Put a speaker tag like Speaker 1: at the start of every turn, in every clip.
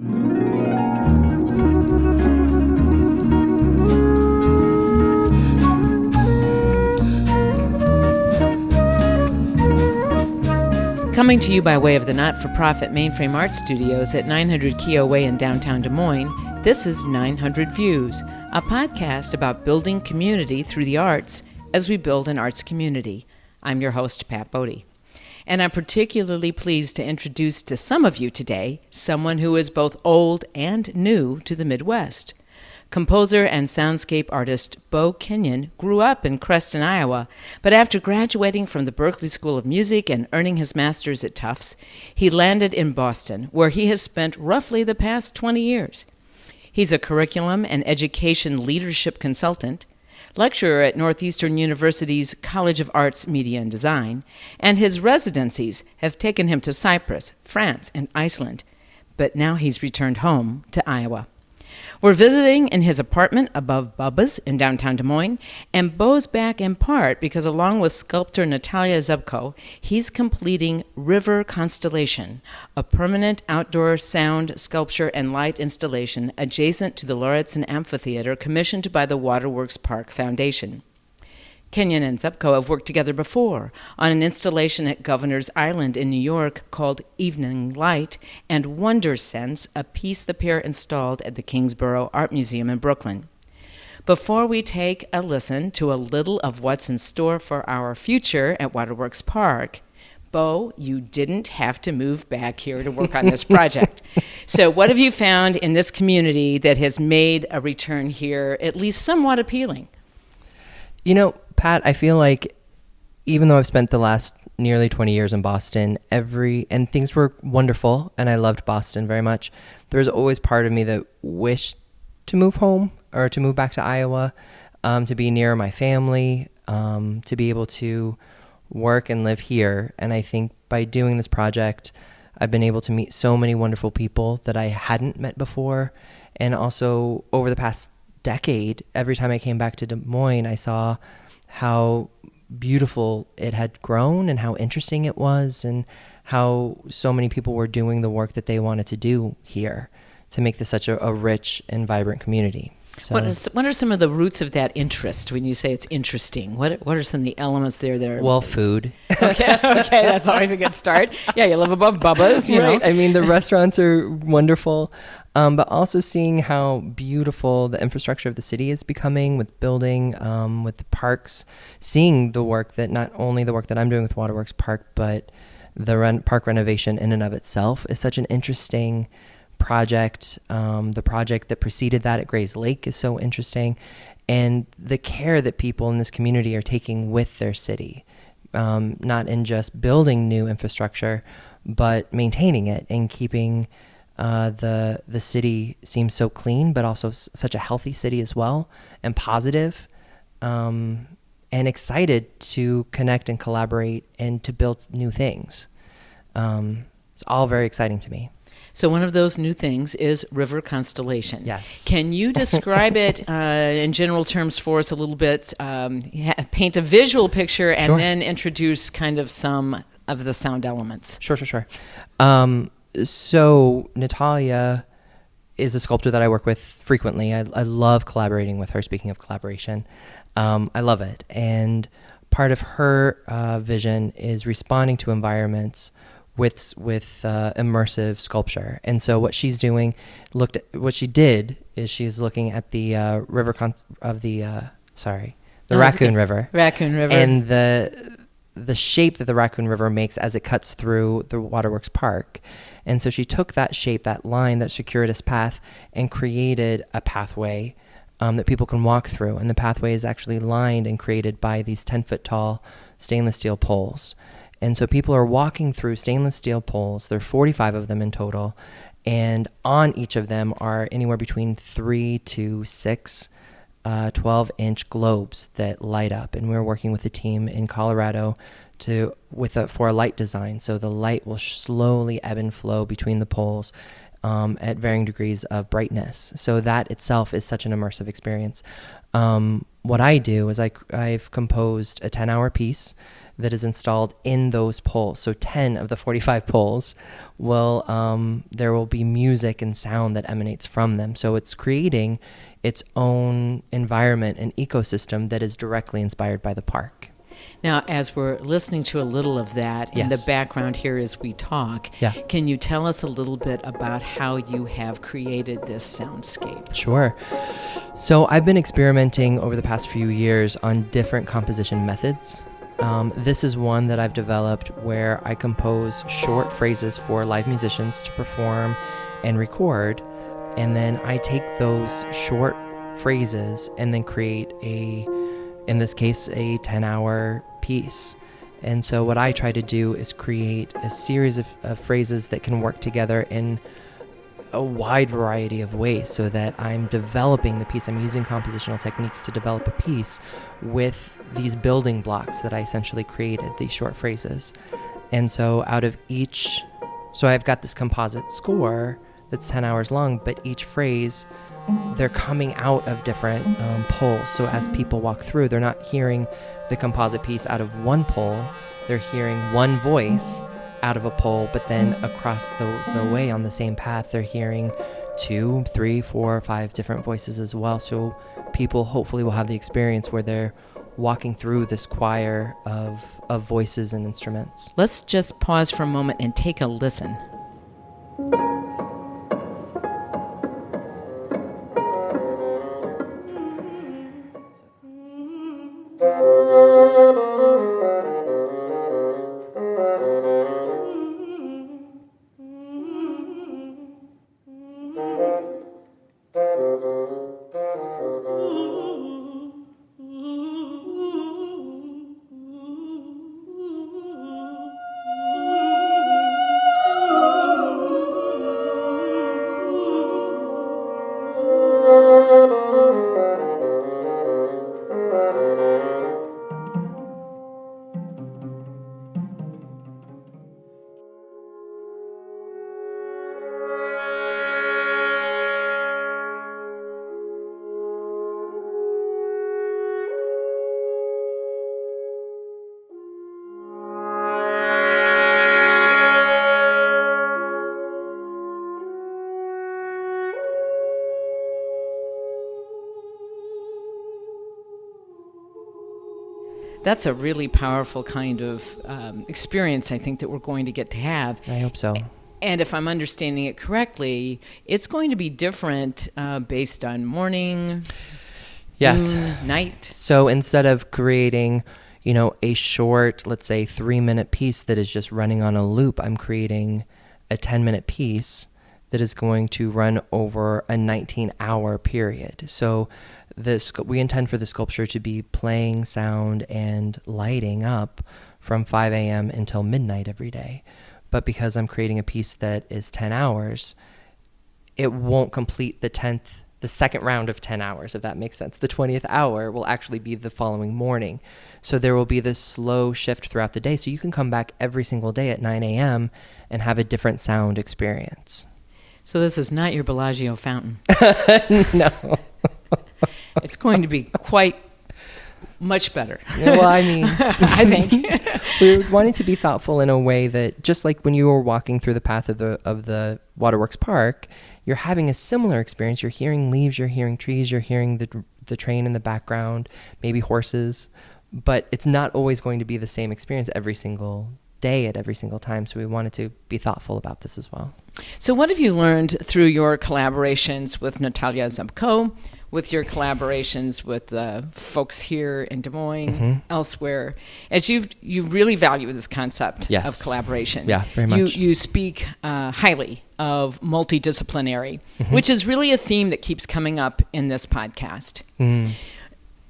Speaker 1: Coming to you by way of the not-for-profit Mainframe Art Studios at 900 Keogh Way in downtown Des Moines, this is 900 Views, a podcast about building community through the arts as we build an arts community. I'm your host, Pat Bodie. And I'm particularly pleased to introduce to some of you today someone who is both old and new to the Midwest. Composer and soundscape artist Beau Kenyon grew up in Creston, Iowa, but after graduating from the Berklee School of Music and earning his master's at Tufts, he landed in Boston, where he has spent roughly the past 20 years. He's a curriculum and education leadership consultant, lecturer at Northeastern University's College of Arts, Media, and Design, and his residencies have taken him to Cyprus, France, and Iceland, but now he's returned home to Iowa. We're visiting in his apartment above Bubba's in downtown Des Moines, and Beau's back in part because along with sculptor Natalia Zebko, he's completing River Constellation, a permanent outdoor sound, sculpture, and light installation adjacent to the Lauritsen Amphitheater commissioned by the Waterworks Park Foundation. Kenyon and Zebko have worked together before on an installation at Governor's Island in New York called Evening Light and Wonder Sense, a piece the pair installed at the Kingsborough Art Museum in Brooklyn. Before we take a listen to a little of what's in store for our future at Waterworks Park, Beau, you didn't have to move back here to work on this project. So what have you found in this community that has made a return here at least somewhat appealing?
Speaker 2: You know, Pat, I feel like even though I've spent the last nearly 20 years in Boston, and things were wonderful, and I loved Boston very much, there's always part of me that wished to move home or to move back to Iowa, to be near my family, to be able to work and live here. And I think by doing this project, I've been able to meet so many wonderful people that I hadn't met before. And also over the past decade, every time I came back to Des Moines, I saw how beautiful it had grown and how interesting it was and how so many people were doing the work that they wanted to do here to make this such a rich and vibrant community. So,
Speaker 1: what are some of the roots of that interest when you say it's interesting? What are some of the elements there that are...
Speaker 2: Well, food.
Speaker 1: Okay, that's always a good start. Yeah, you live above Bubba's, you know.
Speaker 2: I mean, the restaurants are wonderful, but also seeing how beautiful the infrastructure of the city is becoming with building, with the parks, seeing the work that not only the work that I'm doing with Waterworks Park, but the park renovation in and of itself is such an interesting project. The project that preceded that at Gray's Lake is so interesting, and the care that people in this community are taking with their city, not in just building new infrastructure, but maintaining it and keeping the city seems so clean, but also such a healthy city as well, and positive, and excited to connect and collaborate and to build new things. It's all very exciting to me.
Speaker 1: So one of those new things is River Constellation.
Speaker 2: Yes.
Speaker 1: Can you describe it in general terms for us a little bit, paint a visual picture, and then introduce kind of some of the sound elements? Sure.
Speaker 2: So Natalia is a sculptor that I work with frequently. I love collaborating with her. Speaking of collaboration, I love it. And part of her vision is responding to environments with immersive sculpture. And so what she's doing, what she did is she's looking at the Raccoon River.
Speaker 1: Raccoon River.
Speaker 2: And the shape that the Raccoon River makes as it cuts through the Waterworks Park. And so she took that shape, that line, that circuitous path, and created a pathway that people can walk through. And the pathway is actually lined and created by these 10-foot tall stainless steel poles. And so people are walking through stainless steel poles. There are 45 of them in total. And on each of them are anywhere between 3 to 6 12-inch globes that light up. And we're working with a team in Colorado for a light design. So the light will slowly ebb and flow between the poles at varying degrees of brightness. So that itself is such an immersive experience. what I do is I've composed a 10-hour piece that is installed in those poles. So 10 of the 45 poles there will be music and sound that emanates from them. So it's creating its own environment and ecosystem that is directly inspired by the park.
Speaker 1: Now, as we're listening to a little of that in the background here as we talk, can you tell us a little bit about how you have created this soundscape?
Speaker 2: Sure. So I've been experimenting over the past few years on different composition methods. This is one that I've developed where I compose short phrases for live musicians to perform and record, and then I take those short phrases and then create in this case, a 10-hour piece. And so what I try to do is create a series of phrases that can work together in a wide variety of ways so that I'm developing the piece. I'm using compositional techniques to develop a piece with these building blocks that I essentially created, these short phrases. And so so I've got this composite score that's 10 hours long, but each phrase, they're coming out of different poles. So as people walk through, they're not hearing the composite piece out of one pole, they're hearing one voice out of a pole, but then across the way on the same path, they're hearing 2, 3, 4, 5 different voices as well. So people hopefully will have the experience where they're walking through this choir of voices and instruments.
Speaker 1: Let's just pause for a moment and take a listen. That's a really powerful kind of experience, I think, that we're going to get to have.
Speaker 2: I hope so.
Speaker 1: And if I'm understanding it correctly, it's going to be different based on morning, night.
Speaker 2: So instead of creating, a short, let's say 3-minute piece that is just running on a loop, I'm creating a 10-minute piece that is going to run over a 19-hour period. So we intend for the sculpture to be playing sound and lighting up from 5 a.m. until midnight every day. But because I'm creating a piece that is 10 hours, it won't complete the second round of 10 hours, if that makes sense. The 20th hour will actually be the following morning. So there will be this slow shift throughout the day. So you can come back every single day at 9 a.m. and have a different sound experience.
Speaker 1: So this is not your Bellagio fountain.
Speaker 2: No.
Speaker 1: It's going to be quite much better.
Speaker 2: Yeah, well, I mean,
Speaker 1: I think
Speaker 2: we're wanting to be thoughtful in a way that, just like when you were walking through the path of the Waterworks Park, you're having a similar experience. You're hearing leaves, you're hearing trees, you're hearing the train in the background, maybe horses, but it's not always going to be the same experience every single day at every single time. So we wanted to be thoughtful about this as well.
Speaker 1: So what have you learned through your collaborations with Natalia Zabko, with your collaborations with the folks here in Des Moines, elsewhere, as you really value this concept of collaboration.
Speaker 2: Yeah, very much.
Speaker 1: You speak highly of multidisciplinary, which is really a theme that keeps coming up in this podcast.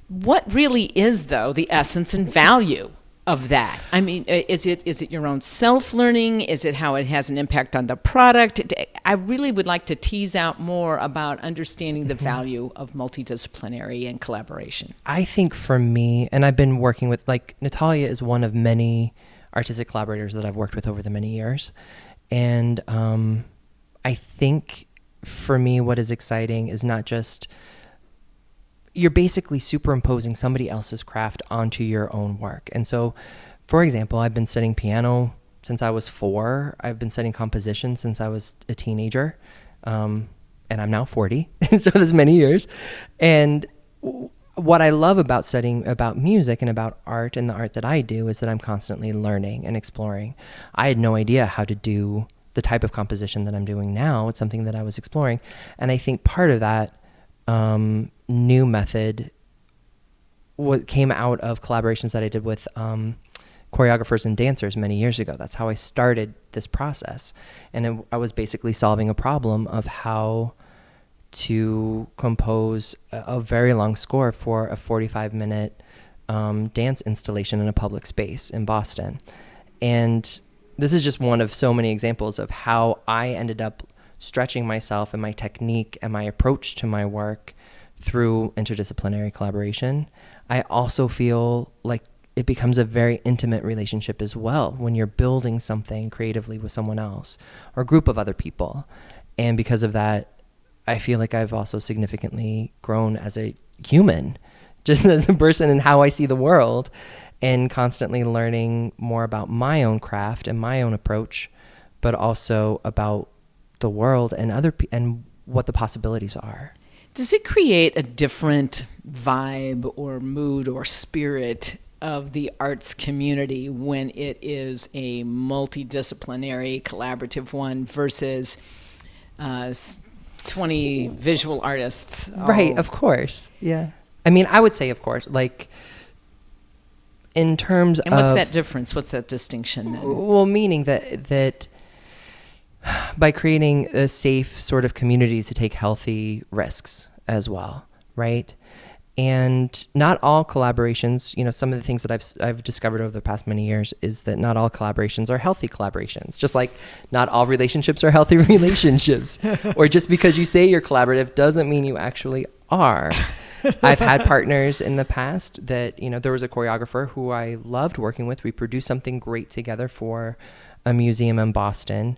Speaker 1: What really is, though, the essence and value of that? I mean, is it your own self-learning? Is it how it has an impact on the product? I really would like to tease out more about understanding the value of multidisciplinary and collaboration.
Speaker 2: I think for me, and I've been working with, Natalia is one of many artistic collaborators that I've worked with over the many years. And I think for me, what is exciting is not just you're basically superimposing somebody else's craft onto your own work. And so, for example, I've been studying piano since I was 4. I've been studying composition since I was a teenager. And I'm now 40. So there's many years. And what I love about studying about music and about art and the art that I do is that I'm constantly learning and exploring. I had no idea how to do the type of composition that I'm doing now. It's something that I was exploring. And I think part of that new method what came out of collaborations that I did with choreographers and dancers many years ago. That's how I started this process. And I was basically solving a problem of how to compose a very long score for a 45-minute dance installation in a public space in Boston. And this is just one of so many examples of how I ended up stretching myself and my technique and my approach to my work through interdisciplinary collaboration. I also feel like it becomes a very intimate relationship as well when you're building something creatively with someone else or a group of other people. And because of that, I feel like I've also significantly grown as a human, just as a person and how I see the world, and constantly learning more about my own craft and my own approach, but also about the world and and what the possibilities are.
Speaker 1: Does it create a different vibe or mood or spirit of the arts community when it is a multidisciplinary, collaborative one versus 20 visual artists?
Speaker 2: Right, of course. Yeah. I mean, I would say, of course, like in terms of...
Speaker 1: And what's that difference? What's that distinction then?
Speaker 2: Well, meaning that by creating a safe sort of community to take healthy risks as well, right? And not all collaborations, some of the things that I've discovered over the past many years is that not all collaborations are healthy collaborations, just like not all relationships are healthy relationships. Or just because you say you're collaborative doesn't mean you actually are. I've had partners in the past that, there was a choreographer who I loved working with. We produced something great together for a museum in Boston.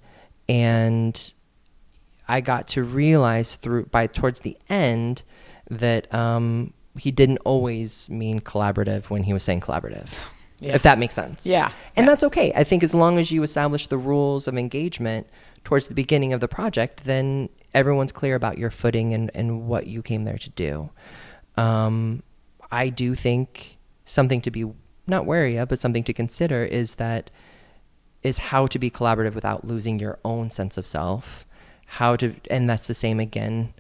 Speaker 2: And I got to realize towards the end that he didn't always mean collaborative when he was saying collaborative, if that makes sense.
Speaker 1: Yeah.
Speaker 2: And that's okay. I think as long as you establish the rules of engagement towards the beginning of the project, then everyone's clear about your footing and what you came there to do. I do think something to be not wary of, but something to consider is how to be collaborative without losing your own sense of self. And that's the same again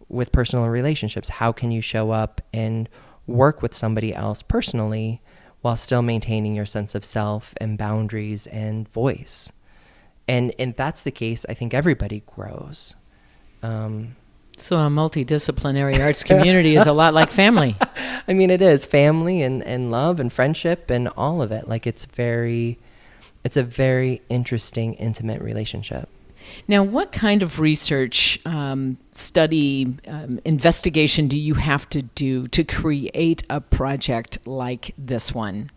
Speaker 2: with personal relationships. How can you show up and work with somebody else personally while still maintaining your sense of self and boundaries and voice? And if that's the case, I think everybody grows.
Speaker 1: So a multidisciplinary arts community is a lot like family.
Speaker 2: I mean, it is family and love and friendship and all of it. Like it's a very interesting, intimate relationship.
Speaker 1: Now, what kind of research, study, investigation do you have to do to create a project like this one,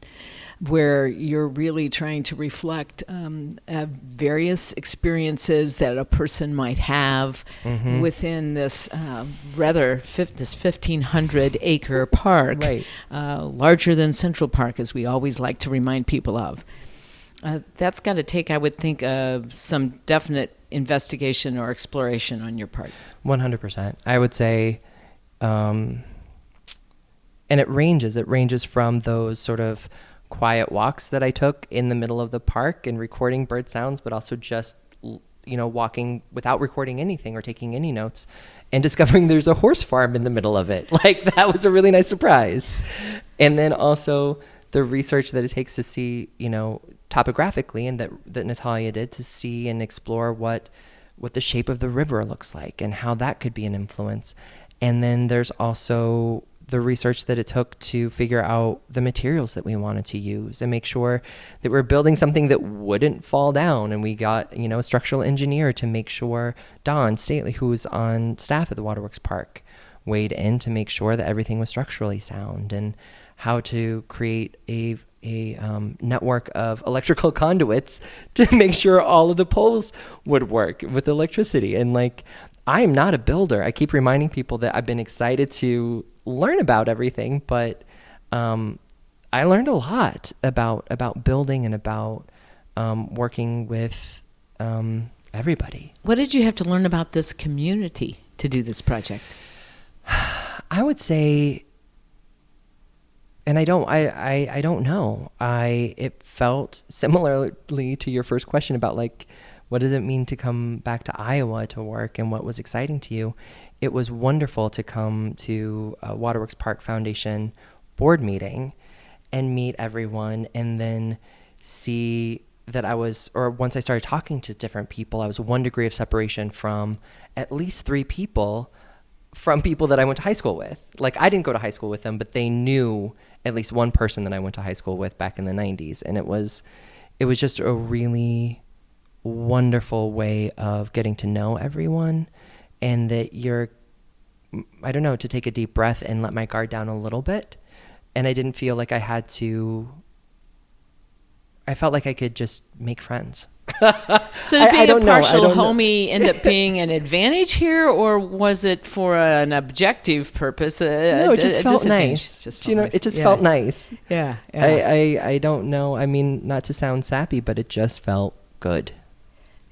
Speaker 1: where you're really trying to reflect various experiences that a person might have within this this 1,500-acre park,
Speaker 2: right.
Speaker 1: Larger than Central Park, as we always like to remind people of? That's got to take, I would think, some definite investigation or exploration on your part.
Speaker 2: 100%. I would say, and it ranges from those sort of quiet walks that I took in the middle of the park and recording bird sounds, but also just, walking without recording anything or taking any notes and discovering there's a horse farm in the middle of it. Like that was a really nice surprise. And then also the research that it takes to see, topographically, and that Natalia did, to see and explore what the shape of the river looks like and how that could be an influence. And then there's also the research that it took to figure out the materials that we wanted to use and make sure that we're building something that wouldn't fall down. And we got, a structural engineer to make sure, Don Stately, who's on staff at the Waterworks Park, weighed in to make sure that everything was structurally sound, and how to create a network of electrical conduits to make sure all of the poles would work with electricity. And I'm not a builder. I keep reminding people that I've been excited to learn about everything, but I learned a lot about building and about working with everybody.
Speaker 1: What did you have to learn about this community to do this project?
Speaker 2: I would say, and I don't know. It felt similarly to your first question about like, what does it mean to come back to Iowa to work and what was exciting to you? It was wonderful to come to a Waterworks Park Foundation board meeting and meet everyone, and then see that once I started talking to different people, I was 1 degree of separation from at least 3 people from people that I went to high school with. Like, I didn't go to high school with them, but they knew at least one person that I went to high school with back in the 90s. And it was just a really wonderful way of getting to know everyone, and that to take a deep breath and let my guard down a little bit. And I didn't feel like I felt like I could just make friends.
Speaker 1: So did being a partial homie end up being an advantage here, or was it for an objective purpose?
Speaker 2: No, it just felt nice. It just felt nice.
Speaker 1: Yeah.
Speaker 2: I don't know. I mean, not to sound sappy, but it just felt good.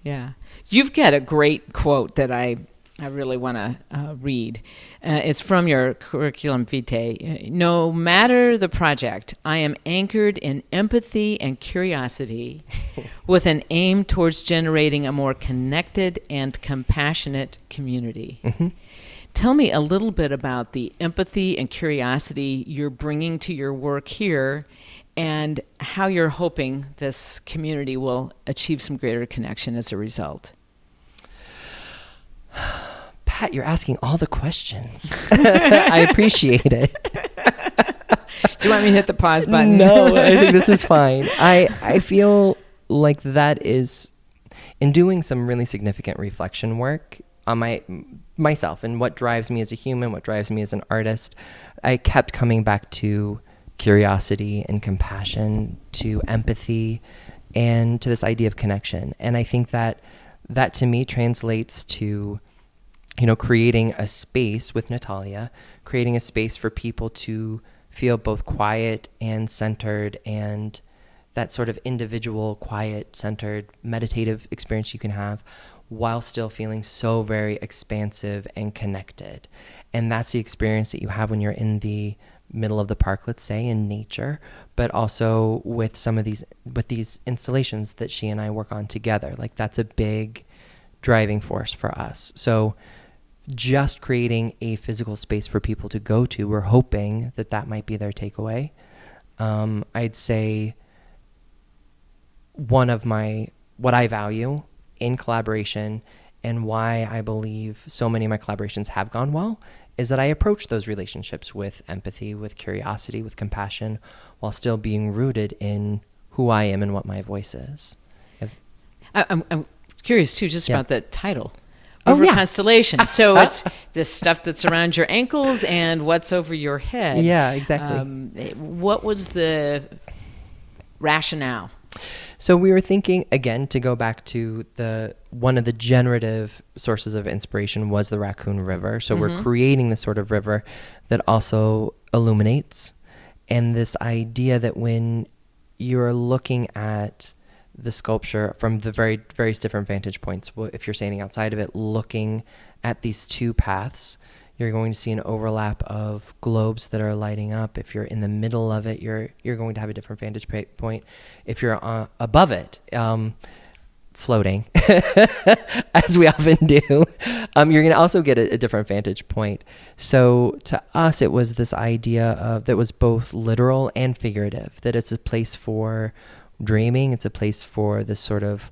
Speaker 1: Yeah. You've got a great quote that I really want to read. It's from your curriculum vitae. No matter the project, I am anchored in empathy and curiosity with an aim towards generating a more connected and compassionate community. Mm-hmm. Tell me a little bit about the empathy and curiosity you're bringing to your work here, and how you're hoping this community will achieve some greater connection as a result.
Speaker 2: Pat, you're asking all the questions. I appreciate it.
Speaker 1: Do you want me to hit the pause button?
Speaker 2: No, I think this is fine. I feel like that is, in doing some really significant reflection work on myself and what drives me as a human, what drives me as an artist, I kept coming back to curiosity and compassion, to empathy, and to this idea of connection. And I think that to me translates to, creating a space with Natalia, creating a space for people to feel both quiet and centered, and that sort of individual, quiet, centered, meditative experience you can have while still feeling so very expansive and connected. And that's the experience that you have when you're in the middle of the park, let's say, in nature, but also with these installations that she and I work on together. Like, that's a big driving force for us. So just creating a physical space for people to go to, we're hoping that might be their takeaway. I'd say what I value in collaboration, and why I believe so many of my collaborations have gone well, is that I approach those relationships with empathy, with curiosity, with compassion, while still being rooted in who I am and what my voice is.
Speaker 1: I'm curious too, just about the title. Over constellation. So it's this stuff that's around your ankles and what's over your head.
Speaker 2: Yeah, exactly.
Speaker 1: What was the rationale?
Speaker 2: So we were thinking, again, to go back to one of the generative sources of inspiration was the Raccoon River. So we're creating this sort of river that also illuminates. And this idea that when you're looking at the sculpture from the various different vantage points, if you're standing outside of it, looking at these two paths, you're going to see an overlap of globes that are lighting up. If you're in the middle of it, you're going to have a different vantage point. If you're above it, floating, as we often do, you're going to also get a different vantage point. So to us, it was this idea that was both literal and figurative, that it's a place for dreaming. It's a place for this sort of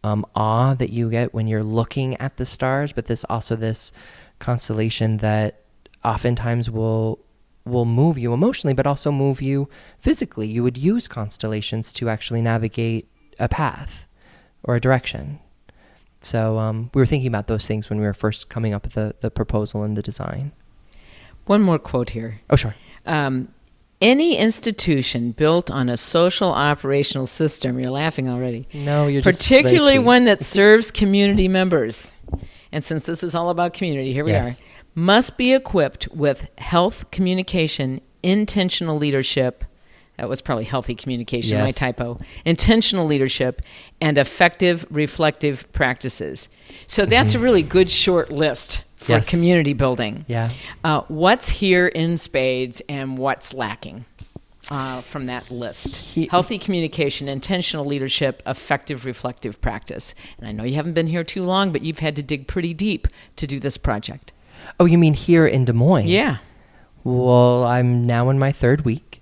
Speaker 2: awe that you get when you're looking at the stars, but this constellation that oftentimes will move you emotionally, but also move you physically. You would use constellations to actually navigate a path or a direction. So we were thinking about those things when we were first coming up with the proposal and the design.
Speaker 1: One more quote here.
Speaker 2: Oh, sure.
Speaker 1: Any institution built on a social operational system, you're laughing already.
Speaker 2: No, you're just
Speaker 1: particularly
Speaker 2: very sweet.
Speaker 1: One that serves community members, and since this is all about community, here we
Speaker 2: Yes.
Speaker 1: are, must be equipped with health communication, intentional leadership. That was probably healthy communication, my
Speaker 2: Yes.
Speaker 1: typo. Intentional leadership and effective reflective practices. So that's a really good short list for
Speaker 2: Yes.
Speaker 1: community building.
Speaker 2: Yeah.
Speaker 1: What's here in spades and what's lacking from that list? Healthy communication, intentional leadership, effective reflective practice. And I know you haven't been here too long, but you've had to dig pretty deep to do this project.
Speaker 2: Oh, you mean here in Des Moines?
Speaker 1: Yeah.
Speaker 2: Well, I'm now in my third week.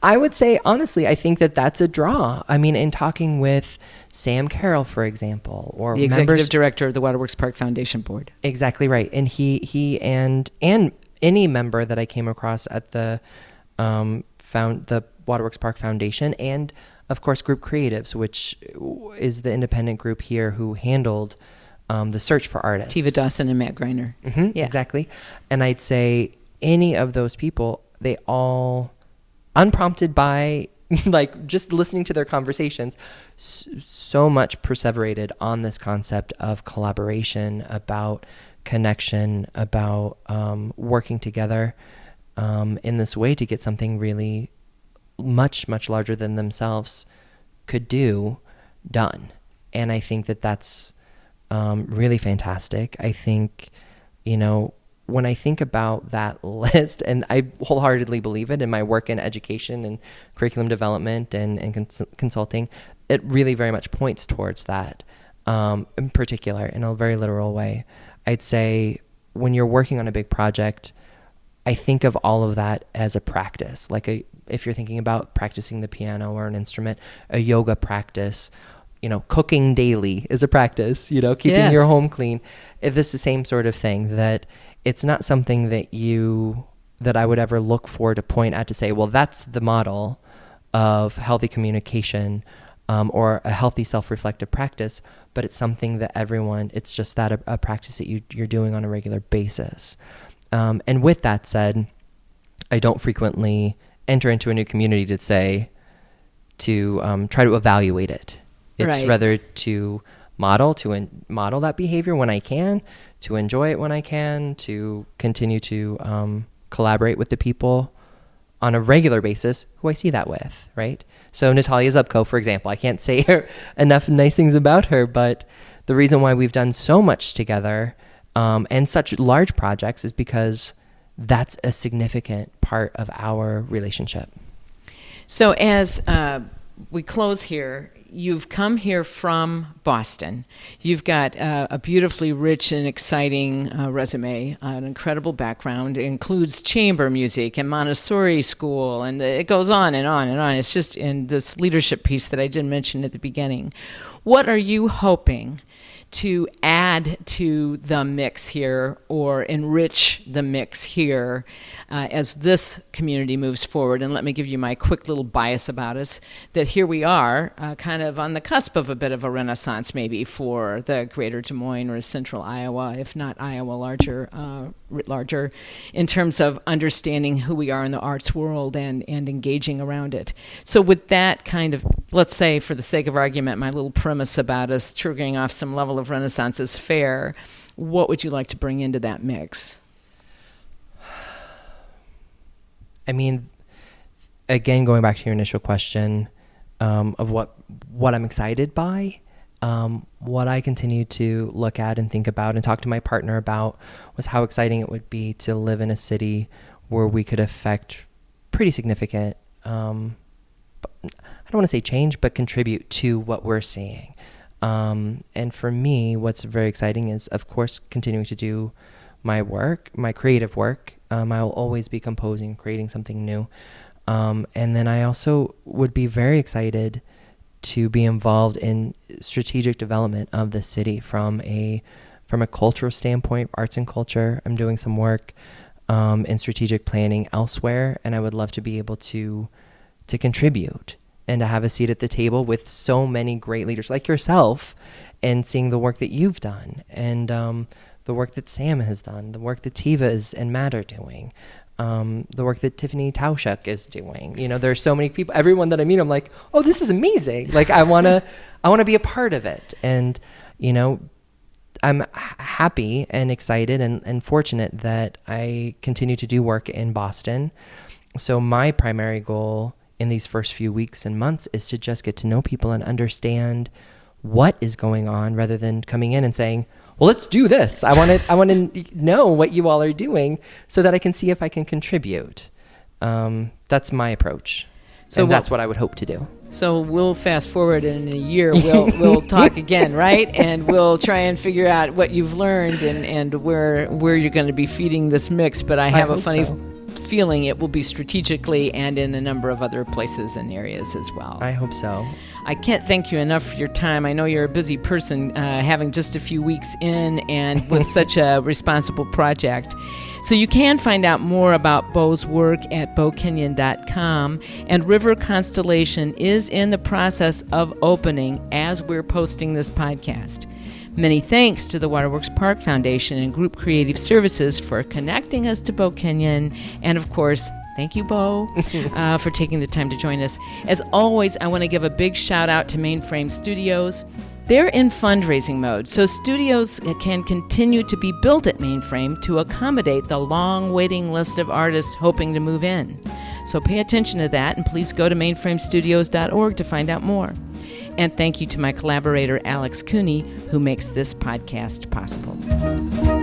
Speaker 2: I would say, honestly, I think that that's a draw. I mean, in talking with Sam Carroll, for example, or
Speaker 1: The executive
Speaker 2: members,
Speaker 1: director of the Waterworks Park Foundation Board.
Speaker 2: exactly right. And he and any member that I came across at the the Waterworks Park Foundation, and of course Group Creatives, which is the independent group here who handled the search for artists.
Speaker 1: Tiva Dawson and Matt Greiner.
Speaker 2: Mm-hmm,
Speaker 1: Yeah.
Speaker 2: Exactly. And I'd say any of those people, they all, unprompted by like just listening to their conversations, so much perseverated on this concept of collaboration, about connection, about working together in this way to get something really much, much larger than themselves could do done. And I think that that's really fantastic. I think, when I think about that list, and I wholeheartedly believe it in my work in education and curriculum development and consulting, it really very much points towards that, in particular, in a very literal way. I'd say when you're working on a big project, I think of all of that as a practice. If you're thinking about practicing the piano or an instrument, a yoga practice, cooking daily is a practice, keeping
Speaker 1: Yes.
Speaker 2: your home clean. This is the same sort of thing, that it's not something that I would ever look for to point at to say, well, that's the model of healthy communication or a healthy self-reflective practice, but it's something that it's just that a practice that you're doing on a regular basis. And with that said, I don't frequently enter into a new community to try to evaluate it. It's
Speaker 1: Right.
Speaker 2: rather to model that behavior when I can, to enjoy it when I can, to continue to collaborate with the people on a regular basis who I see that with, right? So Natalia Zupko, for example, I can't say enough nice things about her, but the reason why we've done so much together and such large projects is because that's a significant part of our relationship.
Speaker 1: So as we close here, you've come here from Boston. You've got a beautifully rich and exciting resume, an incredible background. It includes chamber music and Montessori school, and it goes on and on and on. It's just in this leadership piece that I didn't mention at the beginning. What are you hoping to add to the mix here or enrich the mix here as this community moves forward? And let me give you my quick little bias about us, that here we are kind of on the cusp of a bit of a renaissance maybe for the greater Des Moines or central Iowa, if not Iowa writ larger, in terms of understanding who we are in the arts world and engaging around it. So with that kind of, let's say for the sake of argument, my little premise about us triggering off some level of renaissance is fair, what would you like to bring into that mix?
Speaker 2: I mean, again, going back to your initial question of what I'm excited by, what I continue to look at and think about and talk to my partner about was how exciting it would be to live in a city where we could affect pretty significant, I don't want to say change, but contribute to what we're seeing. And for me, what's very exciting is, of course, continuing to do my work, my creative work. I'll always be composing, creating something new. And then I also would be very excited to be involved in strategic development of the city from a cultural standpoint, arts and culture. I'm doing some work in strategic planning elsewhere, and I would love to be able to contribute and to have a seat at the table with so many great leaders like yourself, and seeing the work that you've done, and the work that Sam has done, the work that Tiva and Matt are doing, the work that Tiffany Tauschuk is doing. There's so many people. Everyone that I meet, I'm like, oh, this is amazing. Like I wanna be a part of it. And I'm happy and excited and fortunate that I continue to do work in Boston. So my primary goal in these first few weeks and months is to just get to know people and understand what is going on, rather than coming in and saying, well, let's do this. I want to know what you all are doing so that I can see if I can contribute. That's my approach. So that's what I would hope to do.
Speaker 1: So we'll fast forward, and in a year we'll talk again, right? And we'll try and figure out what you've learned and where you're going to be feeding this mix. But I have a funny feeling it will be strategically and in a number of other places and areas as well.
Speaker 2: I hope so.
Speaker 1: I can't thank you enough for your time. I know you're a busy person, having just a few weeks in and with such a responsible project. So you can find out more about Beau's work at beaukenyon.com, and River Constellation is in the process of opening as we're posting this podcast. Many thanks to the Waterworks Park Foundation and Group Creative Services for connecting us to Beau Kenyon, and of course, thank you, Beau, for taking the time to join us. As always, I want to give a big shout out to Mainframe Studios. They're in fundraising mode, so studios can continue to be built at Mainframe to accommodate the long waiting list of artists hoping to move in. So pay attention to that, and please go to mainframestudios.org to find out more. And thank you to my collaborator, Alex Cooney, who makes this podcast possible.